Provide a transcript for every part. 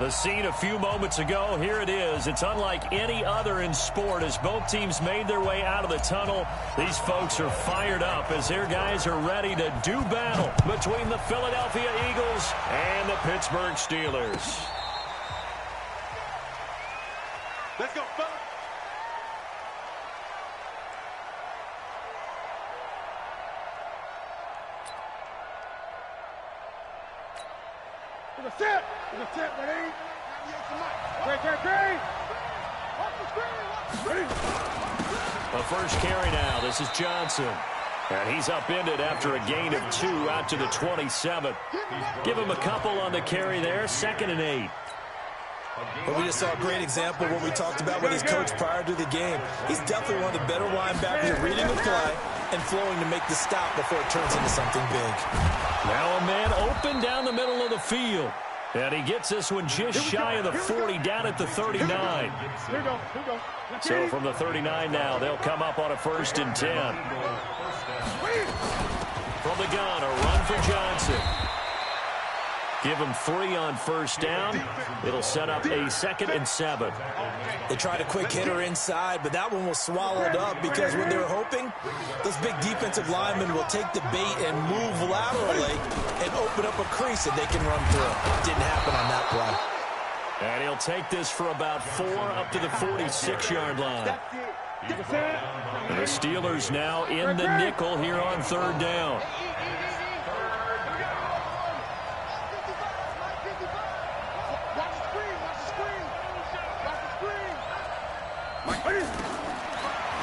The scene a few moments ago, here it is. It's unlike any other in sport as both teams made their way out of the tunnel. These folks are fired up as their guys are ready to do battle between the Philadelphia Eagles and the Pittsburgh Steelers. Let's go, fellas. It's a set. It's a set, ready? Great. The first carry now. This is Johnson. And he's upended after a gain of 2 out to the 27. Give him a couple on the carry there. 2nd and 8. But we just saw a great example of what we talked about with his coach prior to the game. He's definitely one of the better linebackers at reading the play and flowing to make the stop before it turns into something big. Now a man open down the middle of the field. And he gets this one just shy of the 40, down at the 39. Here we go. So from the 39 now, they'll come up on a 1st and 10. From the gun, a run for Johnson. Give him 3 on 1st down. It'll set up a 2nd and 7. They tried a quick hitter inside, but that one was swallowed up because when they were hoping, those big defensive linemen will take the bait and move laterally and open up a crease that they can run through. Didn't happen on that play. And he'll take this for about 4 up to the 46-yard line. And the Steelers now in the nickel here on 3rd down.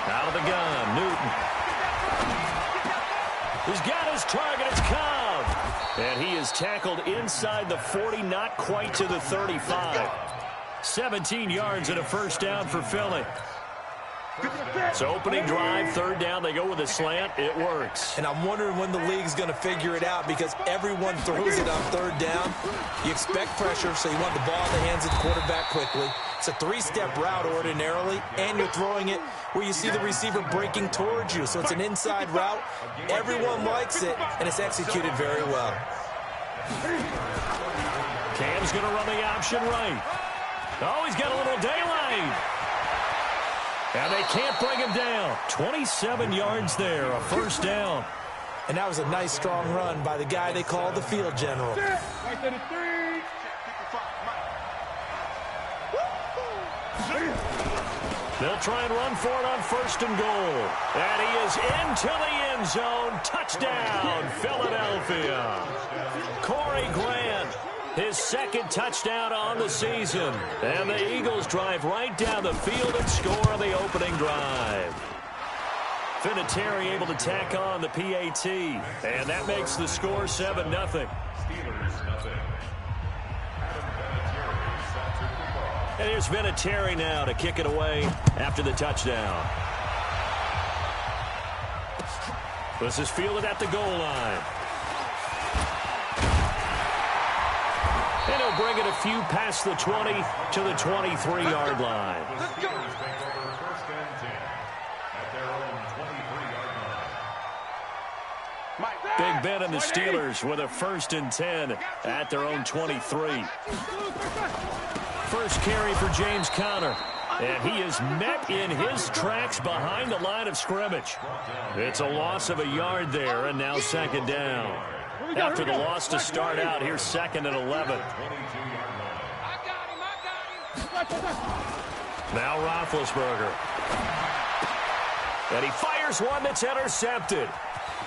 Out of the gun, Newton. He's got his target, it's Cobb. And he is tackled inside the 40, not quite to the 35. 17 yards and a 1st down for Philly. So opening drive, 3rd down, they go with a slant. It works. And I'm wondering when the league's going to figure it out because everyone throws it on 3rd down. You expect pressure, so you want the ball in the hands of the quarterback quickly. It's a 3-step route ordinarily, and you're throwing it where you see the receiver breaking towards you. So it's an inside route. Everyone likes it, and it's executed very well. Cam's going to run the option right. Oh, he's got a little daylight. And they can't bring him down. 27 yards there, a 1st down. And that was a nice, strong run by the guy they call the field general. They'll try and run for it on 1st and goal. And he is into the end zone. Touchdown, Philadelphia. Corey Grant, his 2nd touchdown on the season. And the Eagles drive right down the field and score on the opening drive. Vinatieri able to tack on the PAT. And that makes the score 7-0. And here's Vinatieri now to kick it away after the touchdown. This is fielded at the goal line. And he'll bring it a few past the 20 to the 23-yard line. Big Ben and the Steelers with a 1st and 10 at their own 23. First carry for James Conner. And he is met in his tracks behind the line of scrimmage. It's a loss of a yard there, and now 2nd down. After the loss to start out, here's 2nd and 11. Now Roethlisberger. And he fires one that's intercepted.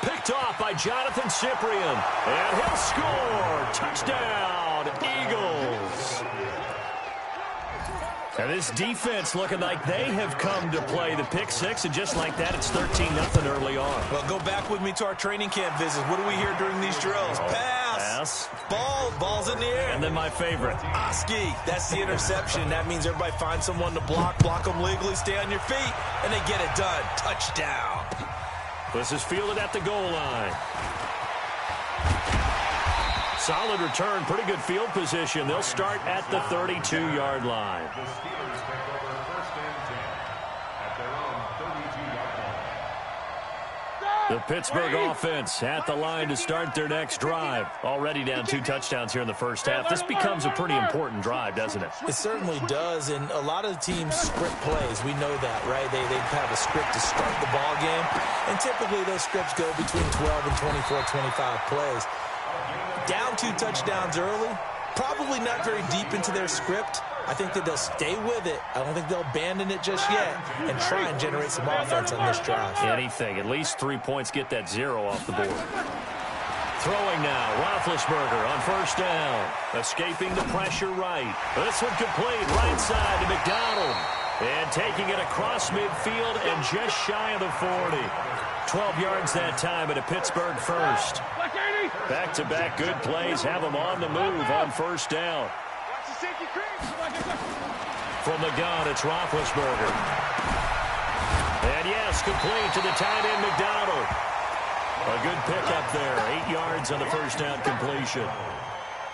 Picked off by Jonathan Cyprien. And he'll score. Touchdown, Eagles. And this defense looking like they have come to play the pick 6, and just like that, it's 13-0 early on. Well, go back with me to our training camp visits. What do we hear during these drills? Pass. Ball's in the air. And then my favorite. Oski, that's the interception. That means everybody finds someone to block them legally, stay on your feet, and they get it done. Touchdown. This is fielded at the goal line. Solid return, pretty good field position. They'll start at the 32-yard line. The Pittsburgh offense at the line to start their next drive. Already down 2 touchdowns here in the first half. This becomes a pretty important drive, doesn't it? It certainly does, and a lot of the teams script plays. We know that, right? They have a script to start the ball game, and typically those scripts go between 12 and 24, 25 plays. Down 2 touchdowns early, probably not very deep into their script. I think that they'll stay with it. I don't think they'll abandon it just yet and try and generate some offense on this drive. Anything. At least 3 points, get that 0 off the board. Throwing now, Roethlisberger on first down. Escaping the pressure right. This one complete, right side to McDonald. And taking it across midfield and just shy of the 40. 12 yards that time at a Pittsburgh first. Back-to-back good plays have them on the move on first down. From the gun, it's Roethlisberger. And yes, complete to the tight end, McDonald. A good pickup there. 8 yards on the first down completion.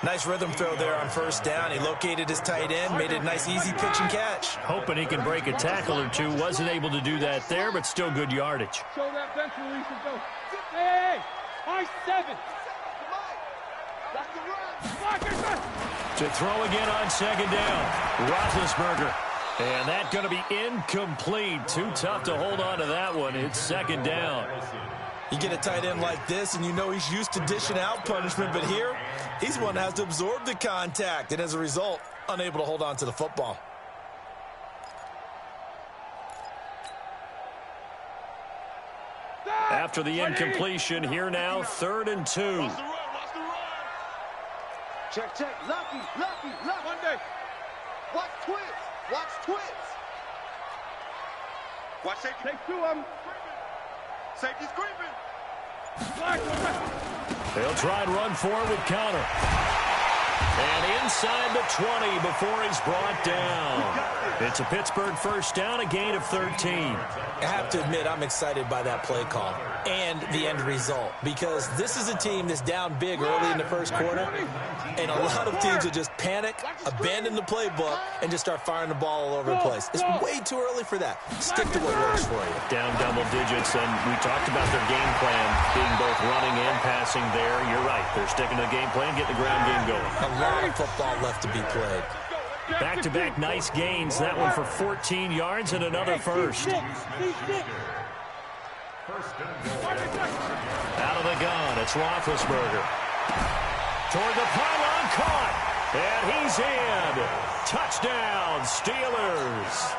Nice rhythm throw there on first down. He located his tight end, made it a nice, easy pitch and catch. Hoping he can break a tackle or two. Wasn't able to do that there, but still good yardage. Show that bench release and go. Hey, I-7. To throw again on second down. Roethlisberger. And that going to be incomplete. Too tough to hold on to that one. It's second down. You get a tight end like this, and you know he's used to dishing out punishment, but here, he's one that has to absorb the contact, and as a result, unable to hold on to the football. After the incompletion, here now, 3rd and 2. Check, check. Lucky. One day. Watch twins. Watch safety. Take 2 of them. Safety's creeping. They'll try and run forward with Connor. And inside the 20 before he's brought down. It's a Pittsburgh first down, a gain of 13. I have to admit, I'm excited by that play call and the end result, because this is a team that's down big early in the first quarter, and a lot of teams will just panic, abandon the playbook, and just start firing the ball all over the place. It's way too early for that. Stick to what works for you. Down double digits, and we talked about their game plan being both running and passing there. You're right. They're sticking to the game plan, getting the ground game going. A lot of football left to be played. Back-to-back nice gains. That one for 14 yards and another first. Out of the gun, it's Roethlisberger. Toward the pylon, caught. And he's in. Touchdown, Steelers.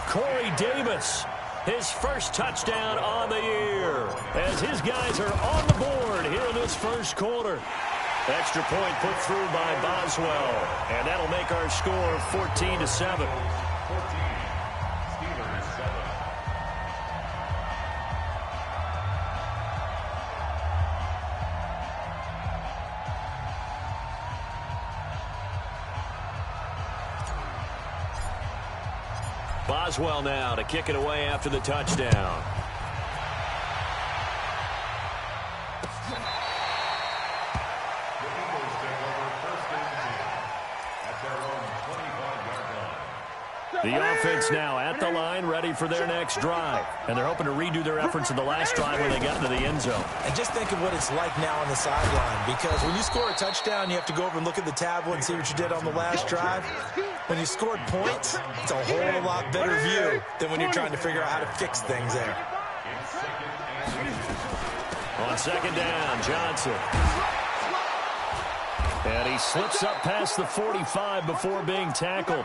Corey Davis, his first touchdown on the year, as his guys are on the board here in this first quarter. Extra point put through by Boswell, and that'll make our score 14-7. Boswell now to kick it away after the touchdown. The offense now at the line, ready for their next drive. And they're hoping to redo their efforts in the last drive when they got into the end zone. And just think of what it's like now on the sideline, because when you score a touchdown, you have to go over and look at the tablet and see what you did on the last drive. When you scored points, it's a whole lot better view than when you're trying to figure out how to fix things there. On second down, Johnson. And he slips up past the 45 before being tackled.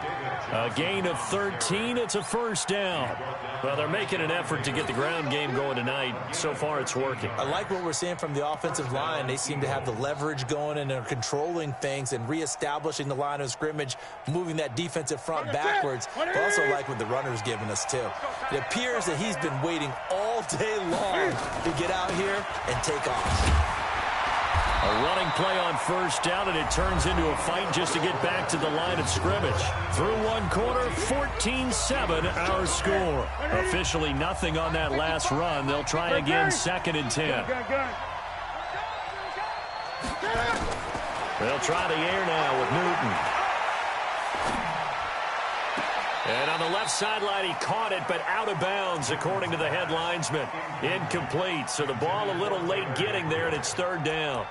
A gain of 13. It's a first down. Well, they're making an effort to get the ground game going tonight. So far, it's working. I like what we're seeing from the offensive line. They seem to have the leverage going, and they're controlling things and reestablishing the line of scrimmage, moving that defensive front backwards. But also like what the runner's giving us, too. It appears that he's been waiting all day long to get out here and take off. A running play on first down, and it turns into a fight just to get back to the line of scrimmage. Through one quarter, 14-7 our score. Officially nothing on that last run. They'll try again, 2nd and 10. They'll try the air now with Newton. And on the left sideline, he caught it, but out of bounds, according to the head linesman. Incomplete, so the ball a little late getting there, and it's third down.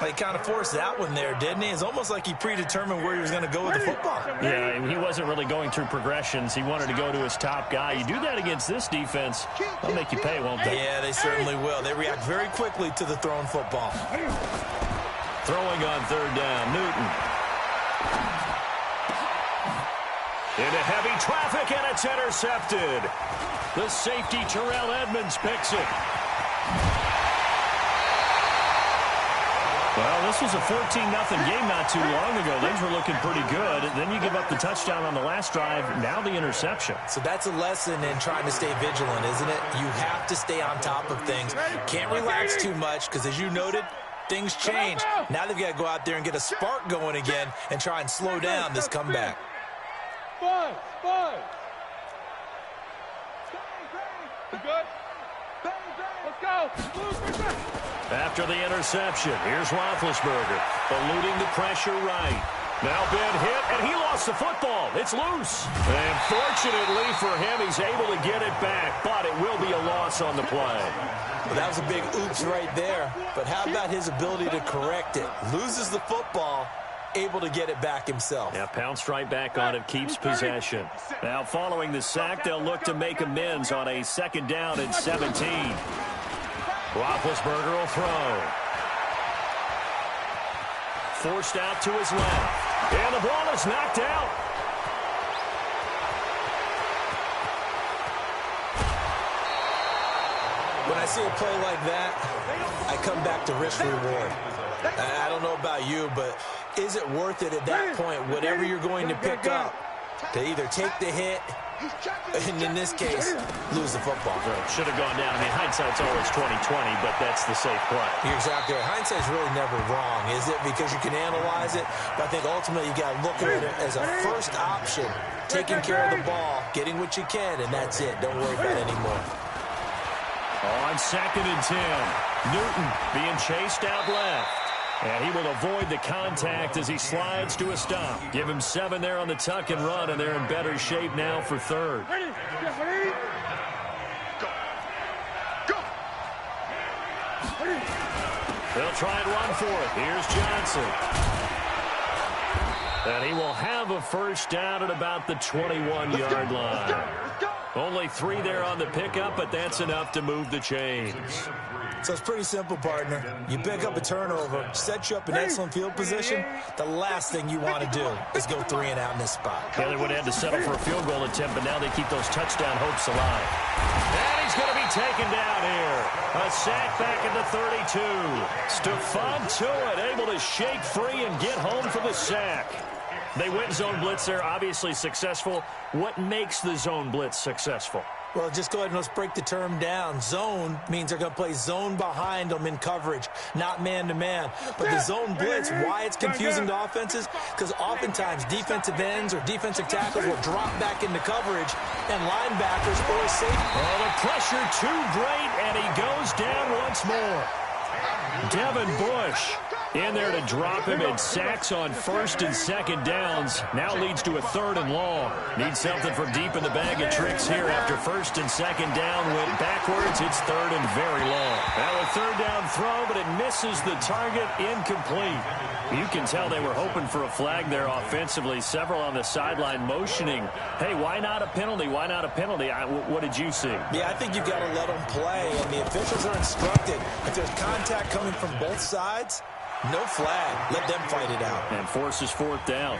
He kind of forced that one there, didn't he? It's almost like he predetermined where he was going to go with the football. Yeah, he wasn't really going through progressions. He wanted to go to his top guy. You do that against this defense, they'll make you pay, won't they? Yeah, they certainly will. They react very quickly to the thrown football. Throwing on third down, Newton. Into heavy traffic, and it's intercepted. The safety, Terrell Edmonds, picks it. Well, this was a 14-0 game not too long ago. Things were looking pretty good. Then you give up the touchdown on the last drive. Now the interception. So that's a lesson in trying to stay vigilant, isn't it? You have to stay on top of things. Can't relax too much because, as you noted, things change. Now they've got to go out there and get a spark going again and try and slow down this comeback. Five. You good? Let's go. After the interception, here's Roethlisberger, eluding the pressure right. Now Ben hit, and he lost the football. It's loose. And fortunately for him, he's able to get it back, but it will be a loss on the play. Well, that was a big oops right there. But how about his ability to correct it? Loses the football, able to get it back himself. Yeah, pounced right back on it, keeps possession. Now following the sack, they'll look to make amends on a second down and 17. Roethlisberger will throw. Forced out to his left. And the ball is knocked out. When I see a play like that, I come back to risk reward. I don't know about you, but is it worth it at that point, whatever you're going to pick up, to either take the hit, and in this case, lose the football? Should have gone down. I mean, hindsight's always 20/20, but that's the safe play. You're exactly right. Hindsight's really never wrong, is it? Because you can analyze it, but I think ultimately you got to look at it as a first option, taking care of the ball, getting what you can, and that's it. Don't worry about it anymore. On 2nd and 10, Newton being chased out left. And he will avoid the contact as he slides to a stop. Give him 7 there on the tuck and run, and they're in better shape now for third. Ready? Go. Ready? They'll try and run for it. Here's Johnson. And he will have a first down at about the 21-yard line. Only 3 there on the pickup, but that's enough to move the chains. So it's pretty simple, partner. You pick up a turnover, set you up in excellent field position. The last thing you want to do is go 3 and out in this spot. Yeah, they would have had to settle for a field goal attempt, but now they keep those touchdown hopes alive. And he's going to be taken down here. A sack back at the 32. Stephon Tuitt able to shake free and get home for the sack. They went zone blitz there, obviously successful. What makes the zone blitz successful? Well, just go ahead and let's break the term down. Zone means they're going to play zone behind them in coverage, not man-to-man. But the zone blitz, why it's confusing to offenses? Because oftentimes defensive ends or defensive tackles will drop back into coverage, and linebackers or safety. Oh, the pressure too great, and he goes down once more. Devin Bush in there to drop him, and sacks on 1st and 2nd downs. Now leads to a 3rd and long. Needs something from deep in the bag of tricks here after 1st and 2nd down. Went backwards. It's 3rd and very long. Now a 3rd down throw, but it misses the target. Incomplete. You can tell they were hoping for a flag there offensively. Several on the sideline motioning. Hey, why not a penalty? Why not a penalty? What did you see? Yeah, I think you've got to let them play, and the officials are instructed. If there's contact coming from both sides, no flag. Let them fight it out. And forces 4th down.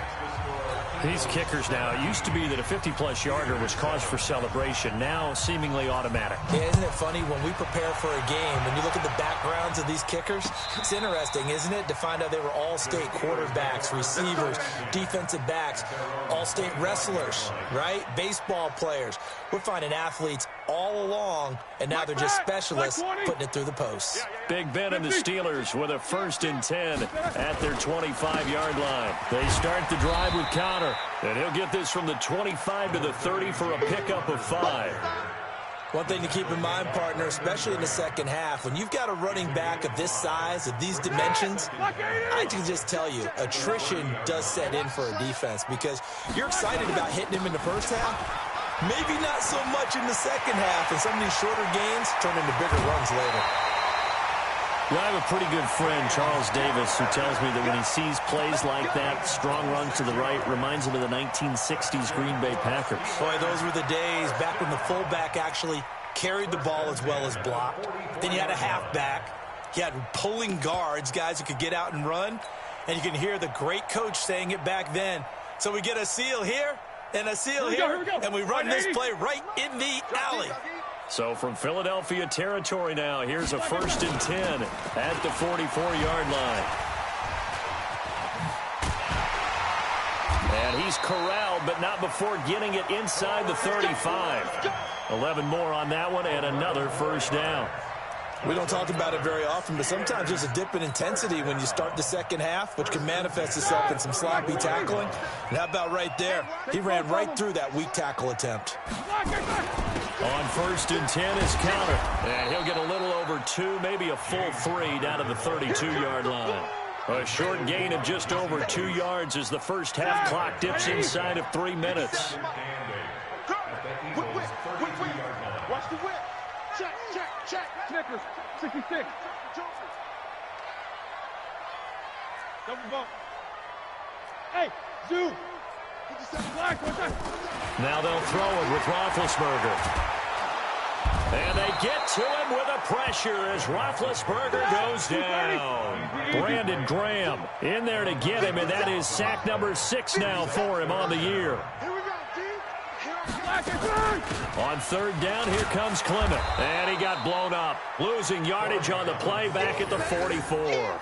These kickers now, it used to be that a 50-plus yarder was cause for celebration. Now seemingly automatic. Yeah, isn't it funny when we prepare for a game, when you look at the backgrounds of these kickers, it's interesting, isn't it, to find out they were all-state quarterbacks, receivers, defensive backs, all-state wrestlers, right? Baseball players. We're finding athletes all along, and now they're just specialists putting it through the posts. Big Ben and the Steelers with a 1st and 10 at their 25-yard line. They start the drive with Connor, and he'll get this from the 25 to the 30 for a pickup of 5. One thing to keep in mind, partner, especially in the second half, when you've got a running back of this size, of these dimensions, I can just tell you, attrition does set in for a defense because you're excited about hitting him in the first half, maybe not so much in the second half, and some of these shorter gains turn into bigger runs later. Well, I have a pretty good friend, Charles Davis, who tells me that when he sees plays like that, strong runs to the right, reminds him of the 1960s Green Bay Packers. Boy, those were the days back when the fullback actually carried the ball as well as blocked. Then you had a halfback. You had pulling guards, guys who could get out and run. And you can hear the great coach saying it back then. So we get a seal here and a seal here, and we run this play right in the alley. So from Philadelphia territory now, here's a 1st and 10 at the 44-yard line. And he's corralled, but not before getting it inside the 35. 11 more on that one, and another 1st down. We don't talk about it very often, but sometimes there's a dip in intensity when you start the second half, which can manifest itself in some sloppy tackling. And how about right there? He ran right through that weak tackle attempt. On 1st and 10 is counter. And he'll get a little over 2, maybe a full 3 down to the 32-yard line. A short gain of just over 2 yards as the first half clock dips inside of 3 minutes. Watch the whip. Check. Snickers, 66. Double bump. Hey, Zoo. Now they'll throw it with Roethlisberger. And they get to him with a pressure as Roethlisberger goes down. Brandon Graham in there to get him, and that is sack number 6 now for him on the year. On 3rd down, here comes Clement. And he got blown up. Losing yardage on the play back at the 44.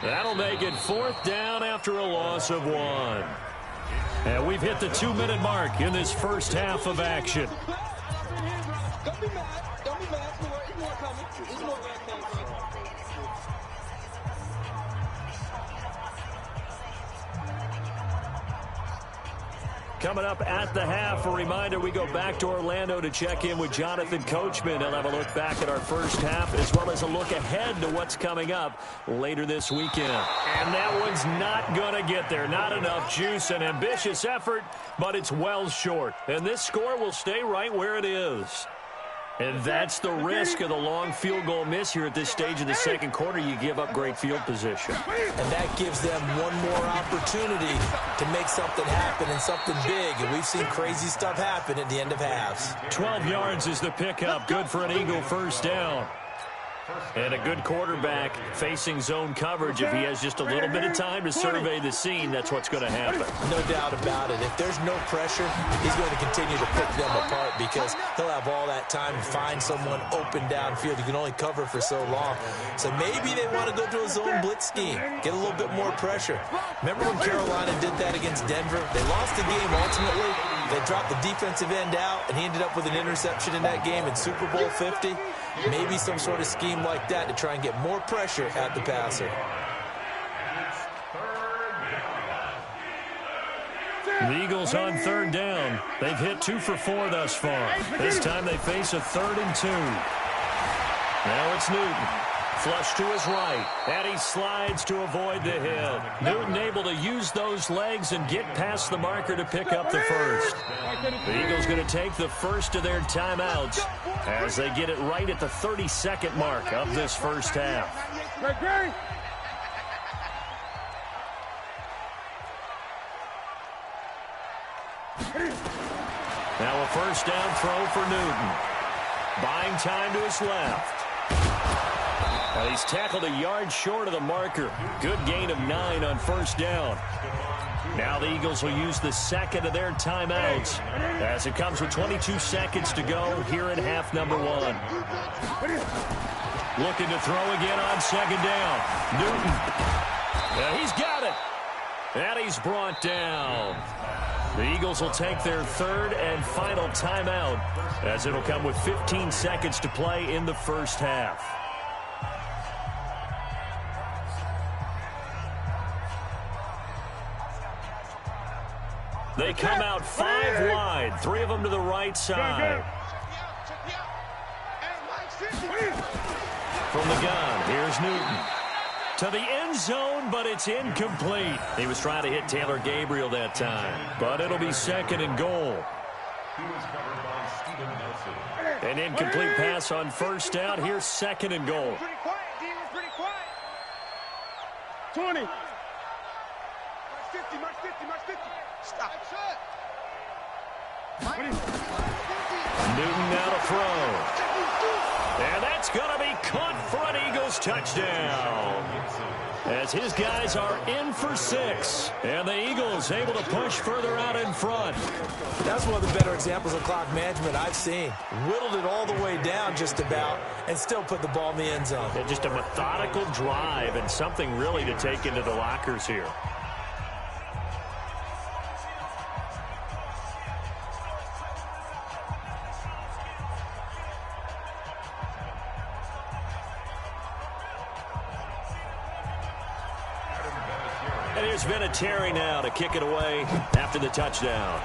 That'll make it 4th down after a loss of 1. And we've hit the 2-minute mark in this first half of action. Don't be mad. There's more coming. There's more coming. Coming up at the half, a reminder, we go back to Orlando to check in with Jonathan Coachman. He'll have a look back at our first half as well as a look ahead to what's coming up later this weekend. And that one's not going to get there. Not enough juice, an ambitious effort, but it's well short. And this score will stay right where it is. And that's the risk of the long field goal miss here at this stage of the second quarter. You give up great field position. And that gives them one more opportunity to make something happen and something big. And we've seen crazy stuff happen at the end of halves. 12 yards is the pickup. Good for an Eagle 1st down. And a good quarterback facing zone coverage. If he has just a little bit of time to survey the scene, that's what's going to happen. No doubt about it. If there's no pressure, he's going to continue to pick them apart because he'll have all that time to find someone open downfield. You can only cover for so long. So maybe they want to go to a zone blitz scheme, get a little bit more pressure. Remember when Carolina did that against Denver? They lost the game ultimately. They dropped the defensive end out, and he ended up with an interception in that game in Super Bowl 50. Maybe some sort of scheme like that to try and get more pressure at the passer. The Eagles on 3rd down. They've hit 2 for 4 thus far. This time they face a 3rd and 2. Now it's Newton. Flush to his right, and he slides to avoid the hit. Newton able to use those legs and get past the marker to pick up the first. The Eagles going to take the first of their timeouts as they get it right at the 32nd mark of this first half. Now a 1st down throw for Newton. Buying time to his left. And he's tackled a yard short of the marker. Good gain of 9 on 1st down. Now the Eagles will use the second of their timeouts as it comes with 22 seconds to go here in half number 1. Looking to throw again on 2nd down. Newton. Yeah, he's got it. And he's brought down. The Eagles will take their 3rd and final timeout as it'll come with 15 seconds to play in the first half. They come out 5 wide, 3 of them to the right side. From the gun, here's Newton. To the end zone, but it's incomplete. He was trying to hit Taylor Gabriel that time, but it'll be 2nd and goal. An incomplete pass on 1st down. Here's 2nd and goal. Pretty quiet, D. It was pretty quiet. 20. March 50, march 50, march 50. Stop. Newton now to throw. And that's going to be caught for an Eagles touchdown. As his guys are in for 6. And the Eagles able to push further out in front. That's one of the better examples of clock management I've seen. Whittled it all the way down just about and still put the ball in the end zone. And just a methodical drive and something really to take into the lockers here. And here's Vinatieri now to kick it away after the touchdown.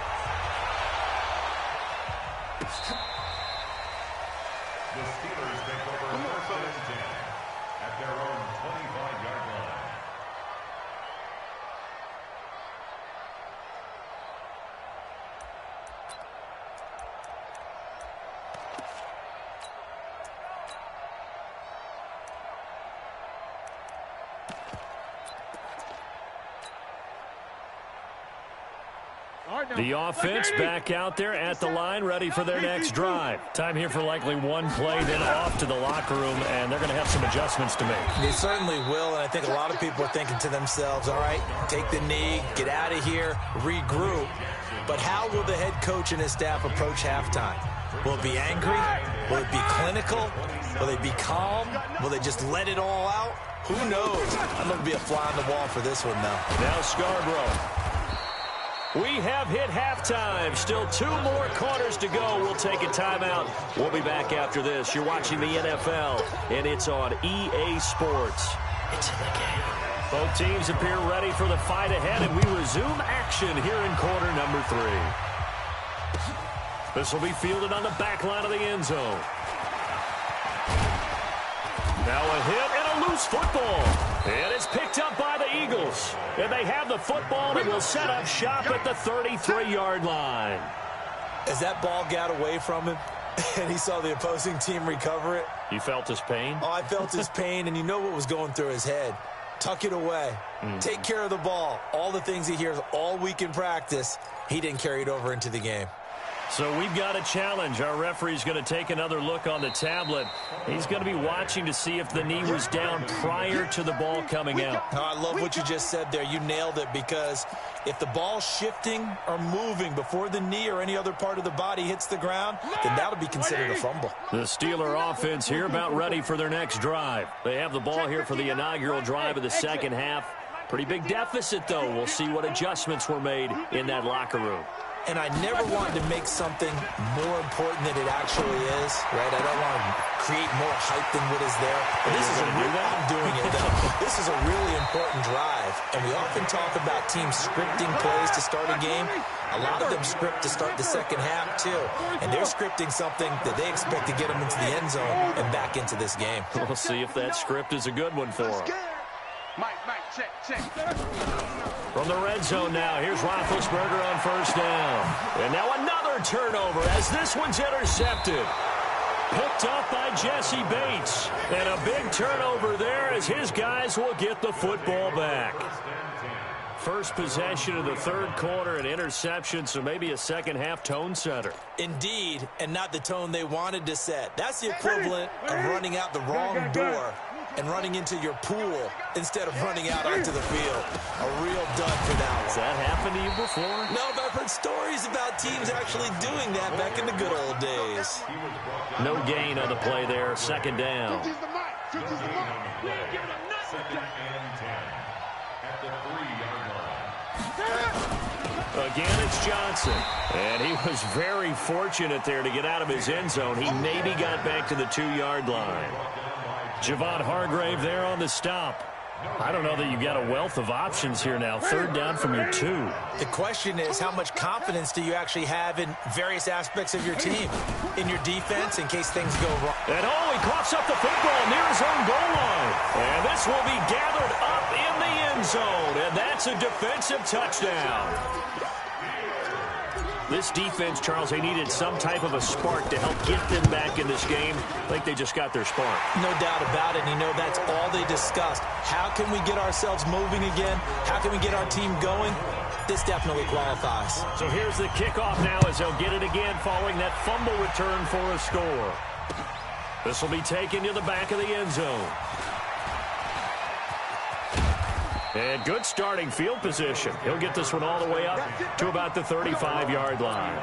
The Steelers take over 1st and 10 at their own 25-yard line. The offense back out there at the line, ready for their next drive. Time here for likely one play, then off to the locker room, and they're going to have some adjustments to make. They certainly will, and I think a lot of people are thinking to themselves, all right, take the knee, get out of here, regroup. But how will the head coach and his staff approach halftime? Will it be angry? Will it be clinical? Will they be calm? Will they just let it all out? Who knows? I'm going to be a fly on the wall for this one, though. Now Scarborough. We have hit halftime. Still 2 more quarters to go. We'll take a timeout. We'll be back after this. You're watching the NFL, and it's on EA Sports. It's in the game. Both teams appear ready for the fight ahead, and we resume action here in quarter number 3. This will be fielded on the back line of the end zone. Now a hit and a loose football. And it's picked up by the Eagles. And they have the football and will set up shop at the 33-yard line. As that ball got away from him and he saw the opposing team recover it. You felt his pain? Oh, I felt his pain, and you know what was going through his head. Tuck it away. Take care of the ball. All the things he hears all week in practice, he didn't carry it over into the game. So we've got a challenge. Our referee's going to take another look on the tablet. He's going to be watching to see if the knee was down prior to the ball coming out. Oh, I love what you just said there. You nailed it, because if the ball's shifting or moving before the knee or any other part of the body hits the ground, then that'll be considered a fumble. The Steeler offense here about ready for their next drive. They have the ball here for the inaugural drive of the second half. Pretty big deficit, though. We'll see what adjustments were made in that locker room. And I never wanted to make something more important than it actually is, right? I don't want to create more hype than what is there. But this is I'm doing it, though. This is a really important drive. And we often talk about teams scripting plays to start a game. A lot of them script to start the second half, too. And they're scripting something that they expect to get them into the end zone and back into this game. We'll see if that script is a good one for them. Mike, check. From the red zone now, here's Roethlisberger on first down. And now another turnover as this one's intercepted. Picked up by Jesse Bates. And a big turnover there as his guys will get the football back. First possession of the third quarter, an interception, so maybe a second-half tone setter. Indeed, and not the tone they wanted to set. That's the equivalent of running out the wrong door and running into your pool instead of running out onto the field. A real dud for that one. Has that happened to you before? No, but I've heard stories about teams actually doing that back in the good old days. No gain on the play there, second down. Second and 10 at the 3-yard line. Again, it's Johnson. And he was very fortunate there to get out of his end zone. He maybe got back to the 2-yard line. Javon Hargrave there on the stop. I don't know that you've got a wealth of options here now. Third down from your 2. The question is, how much confidence do you actually have in various aspects of your team? In your defense, in case things go wrong. And he coughs up the football near his own goal line. And this will be gathered up in the end zone. And that's a defensive touchdown. This defense, Charles, they needed some type of a spark to help get them back in this game. I think they just got their spark. No doubt about it. And, that's all they discussed. How can we get ourselves moving again? How can we get our team going? This definitely qualifies. So here's the kickoff now as they'll get it again following that fumble return for a score. This will be taken to the back of the end zone. And good starting field position. He'll get this one all the way up to about the 35-yard line.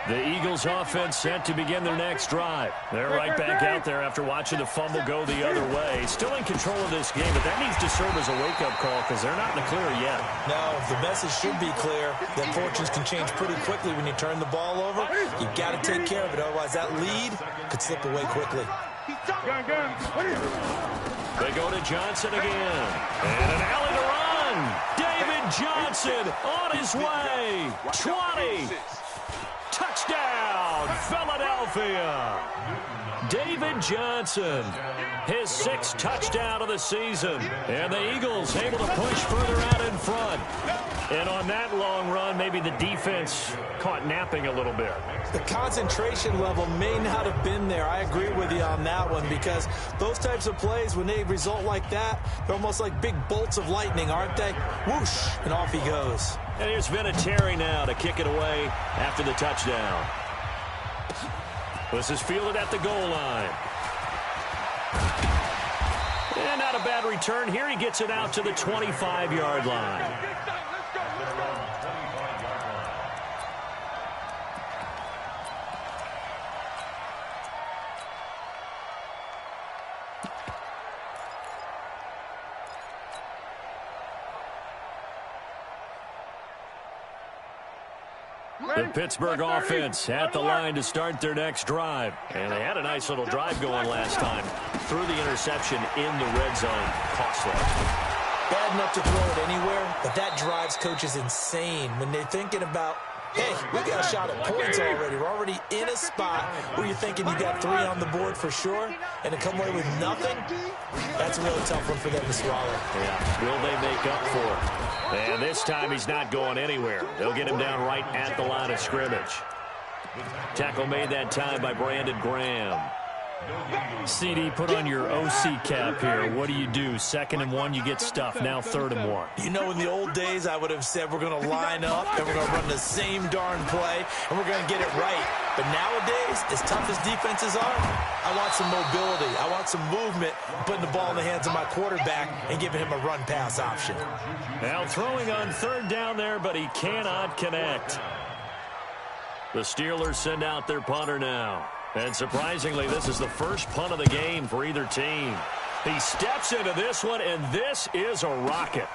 The Eagles offense set to begin their next drive. They're right back out there after watching the fumble go the other way. Still in control of this game, but that needs to serve as a wake-up call because they're not in the clear yet. No, the message should be clear that fortunes can change pretty quickly when you turn the ball over. You've got to take care of it, otherwise that lead could slip away quickly. They go to Johnson again. And an alley to run. David Johnson on his way. 20. Touchdown, Philadelphia. David Johnson, his 6th touchdown of the season. And the Eagles able to push further out in front. And on that long run, maybe the defense caught napping a little bit. The concentration level may not have been there. I agree with you on that one because those types of plays, when they result like that, they're almost like big bolts of lightning, aren't they? Whoosh, and off he goes. And here's Vinatieri now to kick it away after the touchdown. This is fielded at the goal line. And not a bad return here. He gets it out to the 25-yard line. The Pittsburgh offense at the line to start their next drive. And they had a nice little drive going last time. Threw the interception in the red zone. Costly. Bad enough to throw it anywhere, but that drives coaches insane when they're thinking about, hey, we got a shot at points already. We're already in a spot where you're thinking you got 3 on the board for sure, and to come away with nothing, that's a really tough one for them to swallow. Yeah, will they make up for it? And this time he's not going anywhere. They'll get him down right at the line of scrimmage. Tackle made that time by Brandon Graham. CD, put on your OC cap here. What do? 2nd and 1, you get stuffed. Now 3rd and 1. In the old days, I would have said we're going to line up and we're going to run the same darn play and we're going to get it right. But nowadays, as tough as defenses are, I want some mobility. I want some movement, putting the ball in the hands of my quarterback and giving him a run-pass option. Now throwing on 3rd down there, but he cannot connect. The Steelers send out their punter now. And surprisingly, this is the first punt of the game for either team. He steps into this one, and this is a rocket.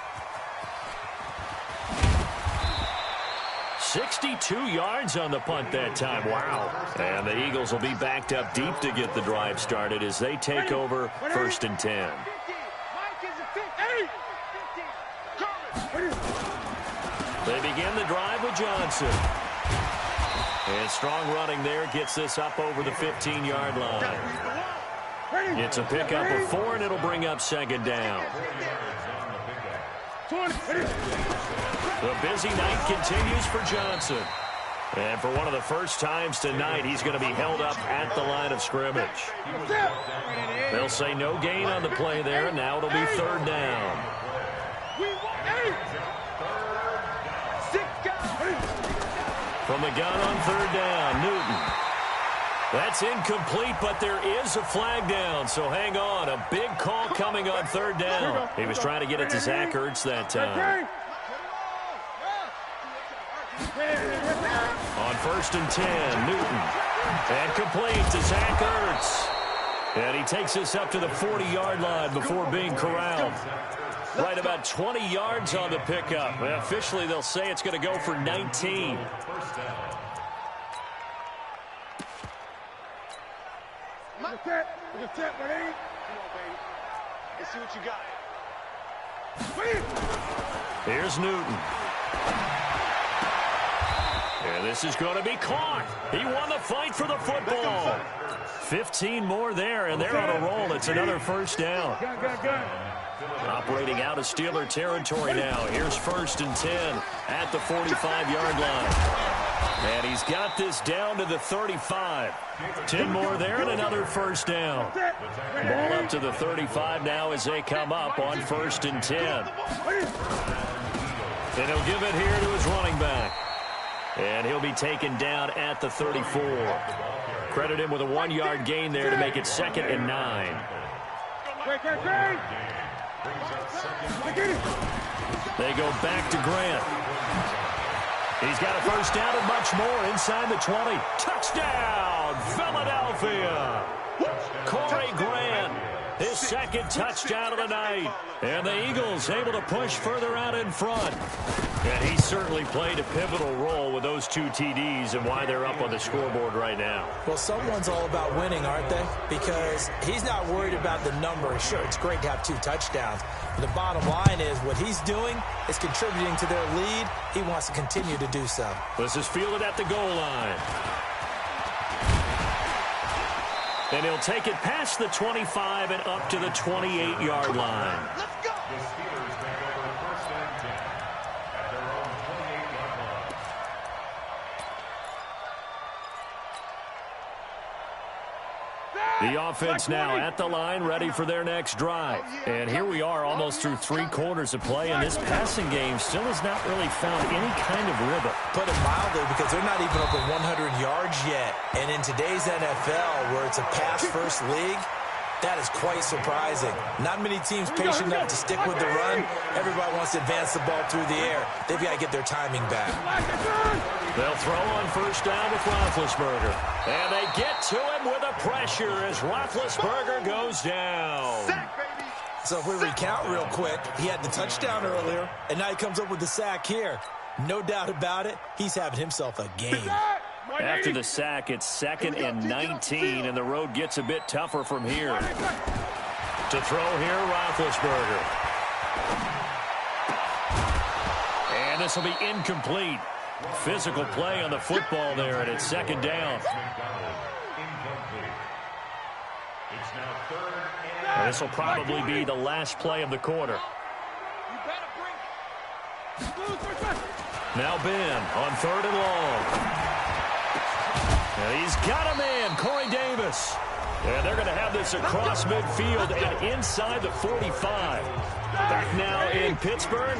62 yards on the punt that time. Wow. And the Eagles will be backed up deep to get the drive started as they take over 1st and 10. They begin the drive with Johnson. And strong running there gets this up over the 15-yard line. It's a pickup of 4, and it'll bring up 2nd down. The busy night continues for Johnson. And for one of the first times tonight, he's going to be held up at the line of scrimmage. They'll say no gain on the play there, and now it'll be 3rd down. From the gun on 3rd down, Newton. That's incomplete, but there is a flag down, so hang on. A big call coming on 3rd down. He was trying to get it to Zach Ertz that time. On 1st and 10, Newton. And complete to Zach Ertz. And he takes this up to the 40-yard line before being corralled. Right about 20 yards on the pickup. Well, officially, they'll say it's going to go for 19. Let's see what you got. Here's Newton. And this is going to be caught. He won the fight for the football. 15 more there, and they're on a roll. It's another first down. Operating out of Steeler territory now. Here's 1st and 10 at the 45-yard line. And he's got this down to the 35. 10 more there and another first down. Ball up to the 35 now as they come up on 1st and 10. And he'll give it here to his running back. And he'll be taken down at the 34. Credit him with a 1-yard gain there to make it 2nd and 9. They go back to Grant. He's got a first down and much more inside the 20. Touchdown, Philadelphia. Corey Grant, his 2nd touchdown of the night. And the Eagles able to push further out in front. And he certainly played a pivotal role with those 2 TDs and why they're up on the scoreboard right now. Well, someone's all about winning, aren't they? Because he's not worried about the number. Sure, it's great to have 2 touchdowns. But the bottom line is what he's doing is contributing to their lead. He wants to continue to do so. This is fielded at the goal line. And he'll take it past the 25 and up to the 28-yard line. Let's go. The Steelers take over 1st and 10 at their own 28-yard line. The offense now at the line, ready for their next drive. And here we are almost through 3 quarters of play, and this passing game still has not really found any kind of rhythm. Put it mildly, because they're not even over 100 yards yet. And in today's NFL, where it's a pass-first league, that is quite surprising. Not many teams patient enough to stick with the run. Everybody wants to advance the ball through the air. They've got to get their timing back. They'll throw on first down with Roethlisberger. And they get to him with a pressure as Roethlisberger goes down. So if we recount real quick, he had the touchdown earlier, and now he comes up with the sack here. No doubt about it, he's having himself a game. After the sack, it's 2nd and 19, and the road gets a bit tougher from here. To throw here, Roethlisberger. And this will be incomplete. Physical play on the football there, and it's 2nd down. And this will probably be the last play of the quarter. Now Ben on 3rd and long. And he's got a man, Corey Davis. And they're going to have this across midfield and inside the 45. Back now in Pittsburgh.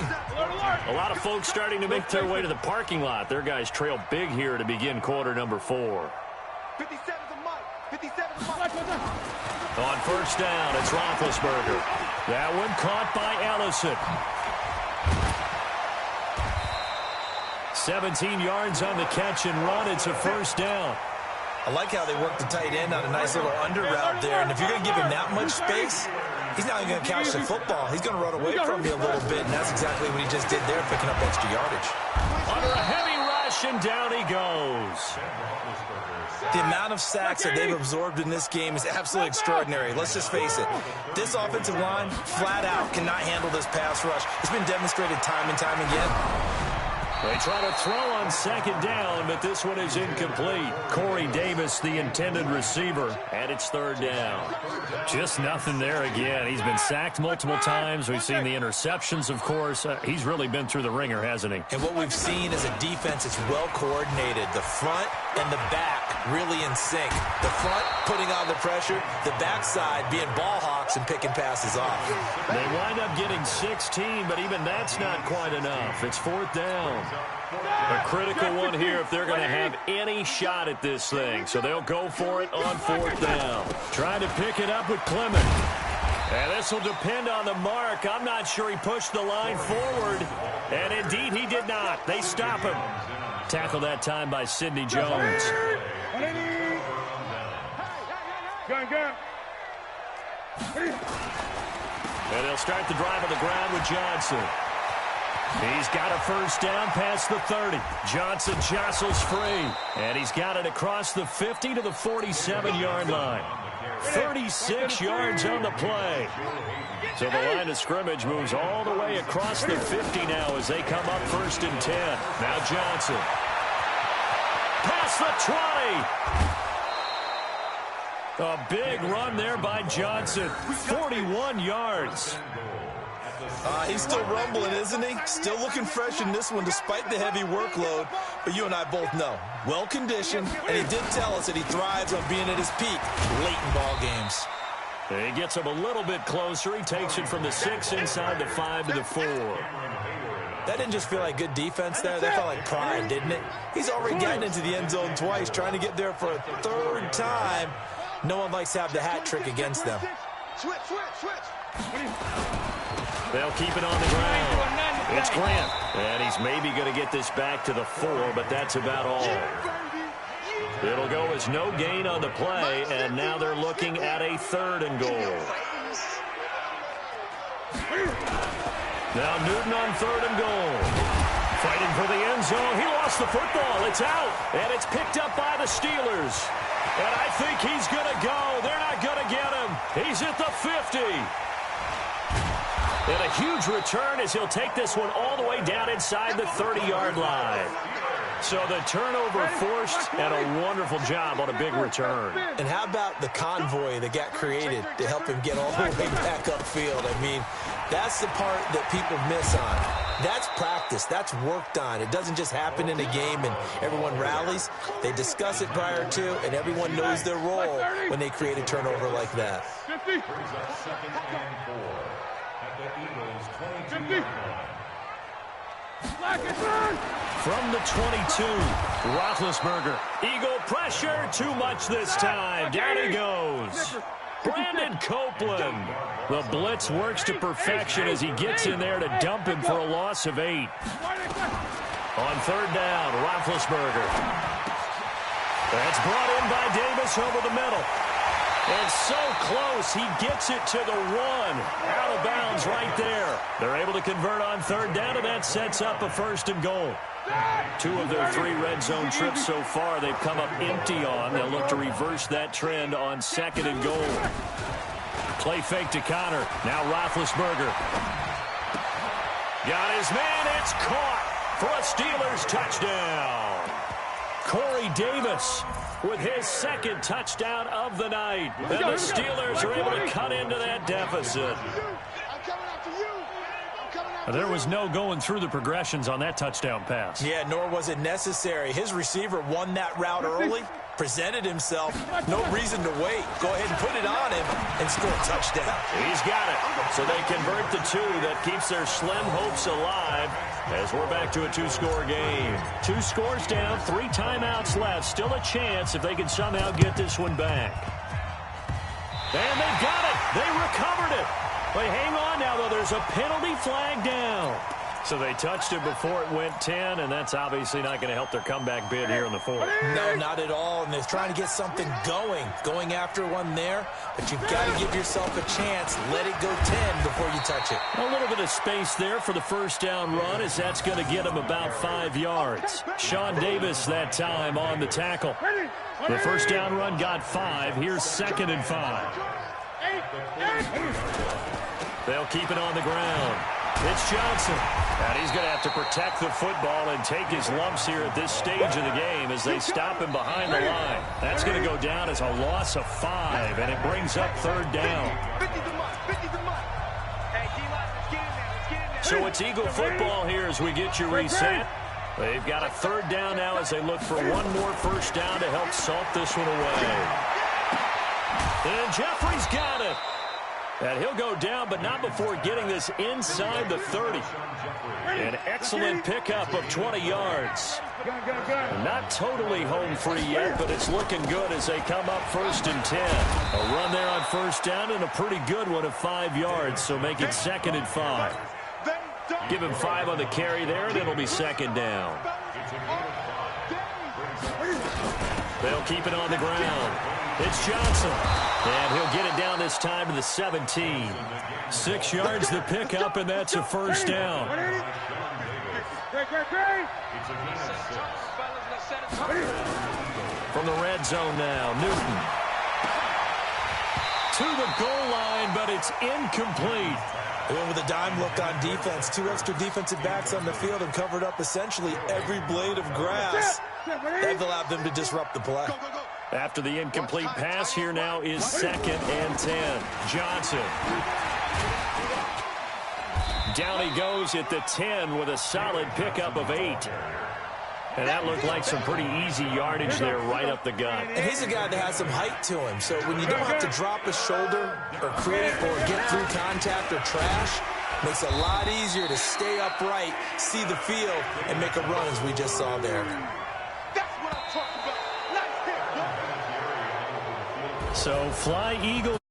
A lot of folks starting to make their way to the parking lot. Their guys trail big here to begin quarter number 4. 57's a mark. 57's a mark. On first down, it's Roethlisberger. That one caught by Ellison. 17 yards on the catch and run. It's a first down. I like how they work the tight end on a nice little under route there. And if you're going to give him that much space, he's not even going to catch the football. He's going to run away from you a little bit, and that's exactly what he just did there, picking up extra yardage. Under a heavy rush, and down he goes. The amount of sacks that they've absorbed in this game is absolutely extraordinary. Let's just face it. This offensive line, flat out, cannot handle this pass rush. It's been demonstrated time and time again. They try to throw on 2nd down, but this one is incomplete. Corey Davis, the intended receiver, and it's 3rd down. Just nothing there again. He's been sacked multiple times. We've seen the interceptions, of course. He's really been through the ringer, hasn't he? And what we've seen is a defense that's well coordinated. The front and the back really in sync. The front putting on the pressure, the backside being ball hawks and picking passes off. They wind up getting 16, but even that's not quite enough. It's 4th down. A critical one here if they're going to have any shot at this thing. So they'll go for it on 4th down. Trying to pick it up with Clement. And this will depend on the mark. I'm not sure he pushed the line forward. And indeed he did not. They stop him. Tackled that time by Sidney Jones. And they'll start the drive on the ground with Johnson. He's got a first down past the 30. Johnson jostles free. And he's got it across the 50 to the 47-yard line. 36 yards on the play. So the line of scrimmage moves all the way across the 50 now as they come up 1st and 10. Now Johnson. Past the 20. A big run there by Johnson. 41 yards. He's still rumbling, isn't he? Still looking fresh in this one despite the heavy workload. But you and I both know, well-conditioned, and he did tell us that he thrives on being at his peak late in ball games. He gets him a little bit closer. He takes it from the 6 inside the 5 to the 4. That didn't just feel like good defense there. That felt like pride, didn't it? He's already gotten into the end zone twice, trying to get there for a 3rd time. No one likes to have the hat trick against them. Switch. They'll keep it on the ground. It's Grant. And he's maybe going to get this back to the 4, but that's about all. It'll go as no gain on the play, and now they're looking at a 3rd and goal. Now Newton on 3rd and goal. Fighting for the end zone. He lost the football. It's out, and it's picked up by the Steelers. And I think he's going to go. They're not going to get him. He's at the 50. And a huge return as he'll take this one all the way down inside the 30-yard line. So the turnover forced, and a wonderful job on a big return. And how about the convoy that got created to help him get all the way back upfield? I mean, that's the part that people miss on. That's practice. That's worked on. It doesn't just happen in a game and everyone rallies. They discuss it prior to, and everyone knows their role when they create a turnover like that. From the 22, Roethlisberger. Eagle pressure, too much this time. Down he goes. Brandon Copeland. The blitz works to perfection as he gets in there to dump him for a loss of 8. On 3rd down, Roethlisberger. That's brought in by Davis over the middle. And so close, he gets it to the 1. Out of bounds right there. They're able to convert on 3rd down, and that sets up a 1st and goal. 2 of their 3 red zone trips so far they've come up empty on. They'll look to reverse that trend on 2nd and goal. Play fake to Connor. Now Roethlisberger. Got his man. It's caught for a Steelers touchdown. Corey Davis with his 2nd touchdown of the night. And the Steelers are able to cut into that deficit. There was no going through the progressions on that touchdown pass. Yeah, nor was it necessary. His receiver won that route early, presented himself. No reason to wait. Go ahead and put it on him and score a touchdown. He's got it. So they convert the 2. That keeps their slim hopes alive as we're back to a 2-score game. 2 scores down, 3 timeouts left. Still a chance if they can somehow get this one back. And they got it. They recovered it. They hang on now, though. There's a penalty flag down. So they touched it before it went 10, and that's obviously not going to help their comeback bid here in the 4th. No, not at all, and they're trying to get something going after one there, but you've got to give yourself a chance. Let it go 10 before you touch it. A little bit of space there for the 1st down run, as that's going to get him about 5 yards. Sean Davis that time on the tackle. The 1st down run got 5. Here's 2nd and 5. They'll keep it on the ground. It's Johnson. And he's going to have to protect the football and take his lumps here at this stage of the game as they stop him behind the line. That's going to go down as a loss of 5, and it brings up 3rd down. So it's Eagle football here as we get you reset. They've got a 3rd down now as they look for one more 1st down to help salt this one away. And Jeffrey's got it. And he'll go down, but not before getting this inside the 30. An excellent pickup of 20 yards. Not totally home free yet, but it's looking good as they come up 1st and 10. A run there on 1st down and a pretty good one of 5 yards, so make it 2nd and 5. Give him 5 on the carry there, and it'll be 2nd down. They'll keep it on the ground. It's Johnson. And he'll get it down this time to the 17. 6 yards the pickup, and that's a 1st down. From the red zone now, Newton. to the goal line, but it's incomplete. They went with a dime look on defense. 2 extra defensive backs on the field and covered up essentially every blade of grass. That allowed them to disrupt the play. After the incomplete pass, here now is 2nd and 10. Johnson. Down he goes at the 10 with a solid pickup of 8. And that looked like some pretty easy yardage there right up the gut. And he's a guy that has some height to him. So when you don't have to drop his shoulder or create or get through contact or trash, it makes it a lot easier to stay upright, see the field, and make a run as we just saw there. So Fly Eagle.